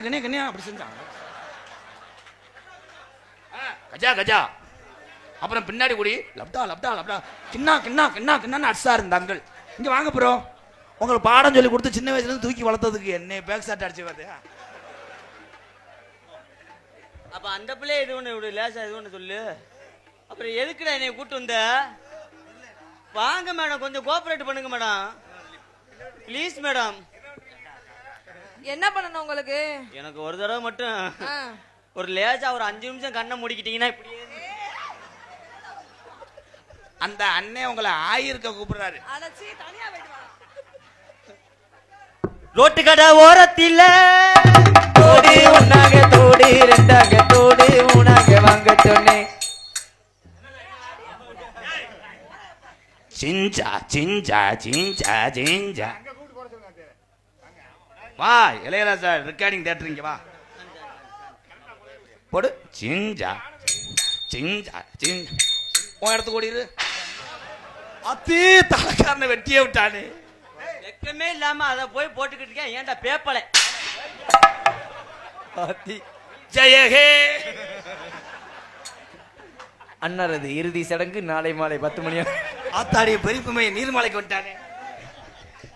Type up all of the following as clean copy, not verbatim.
அப்படி செஞ்சாங்க. கஜா கஜா. அப்புறம் பின்னாடி கூடி லப்டா லப்டா லப்டா கிண்ணா கிண்ணா கிண்ணா கிண்ணா அடிச்சா இருந்தாங்க. இங்க வாங்க ப்ரோ, உங்களுக்கு பாடம் சொல்லி கொடுத்து சின்ன வயசுல இருந்து தூக்கி வளர்த்ததுக்கு என்ன பேக் ஷாட் அடிச்சு பார்த்தியா? அப்ப அந்த பிள்ளை இது ஒண்ணு விடு, லேசா இது ஒண்ணு சொல்லு. அப்புறம் எதுக்குடா என்னை கூட்டு வந்த? வாங்க மேடம், கொஞ்சம் கோஆபரேட் பண்ணுங்க மேடம், ப்ளீஸ் மேடம். என்ன பண்ணணும் உங்களுக்கு? எனக்கு ஒரு தடவை மட்டும் ஒரு லேசா ஒரு 5 நிமிஷம் கண்ணை மூடிக்கிட்டீங்கன்னா இப்படியே. அந்த அண்ணே உங்களை ஆயிருக்க கூப்பிடுறாரு. ரோட்டு கடை ஓரத்தில் தோடி ஒன்னாக தோடி ரெண்டாக தோடி மூணாக வாங்க சொன்னேன். சிஞ்சா சிஞ்சா சிஞ்சா சிஞ்சா. வா இளையராஜா ரெக்கார்டிங் தியேட்டர், இங்க வா போடு. சிஞ்சா சிஞ்சா சிஞ்சா. உன் இடத்துக்கு ஓடிடு. அத்தே தலைக்காரனை வெட்டியே விட்டானே. வெக்கமே இல்லாம அதை போய் போட்டுக்கிட்டு இருக்கேன். ஏன்டா பேப்பலை ஜெயஹே. அண்ணரது இறுதி சடங்கு நாளை மாலை 10 மணி. ஆத்தாடிய பெரியப்புமே நீர்மலைக்கு விட்டானே.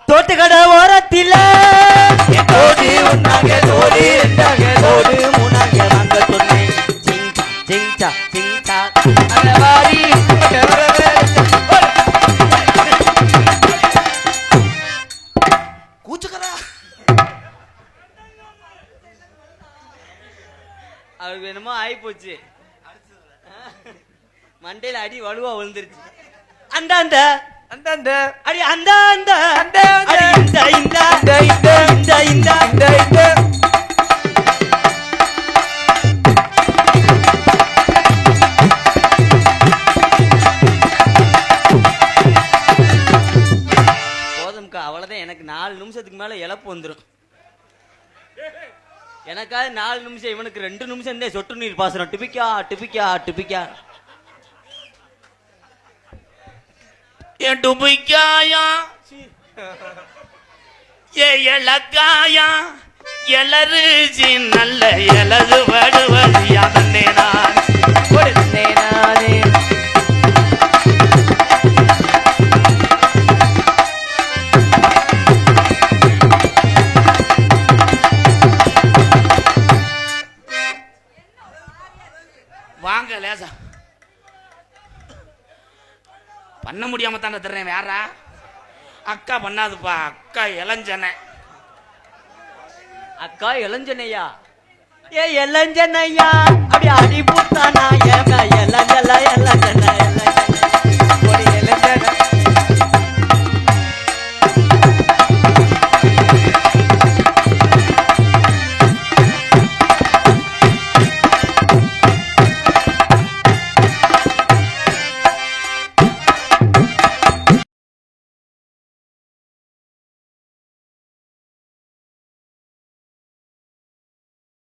தோட்டு கடை ஓரத்தில் தோடி ஒன்னாக தோடி ரெண்டாக தோடி மூணாக வாங்க சொன்னேன். சிங்கா சிங்கா சிங்கா அலவாரி கூச்சுக்கறா. அவருக்கு என்னமோ ஆகி போச்சு, மண்டையில அடி வலுவா விழுந்துருச்சு. அந்த அந்த அந்த அந்த அடி அந்த அந்த அந்த அடி இந்த இந்த இந்த இந்த இந்த இந்த இந்த போதும்க்கா, அவ்வளவுதான். எனக்கு 4 நிமிஷத்துக்கு மேல இழப்பு வந்துடும். எனக்காவது 4 நிமிஷம், இவனுக்கு 2 நிமிஷம் தான் சொட்டு நீர் பாசனம். டிபிக்கா டிபிக்கா டிபிக்கா. என் டுபிக்காயா ஏ எலக்காயா எலருஜி நல்ல எலது வடுவதியா தன்னே நான் கொடுத்தே நானே. வாங்க லேசா. பண்ண முடியாம தானே தர்றேன். வேறா அக்கா பண்ணாதுப்பா, அக்கா இளஞ்சன. அக்கா இளஞ்சனையா, ஏ இளஞ்சனையா அப்படி அடி பூத்தானா ஏங்க இளஞ்சல இளஞ்சன இளஞ்சன.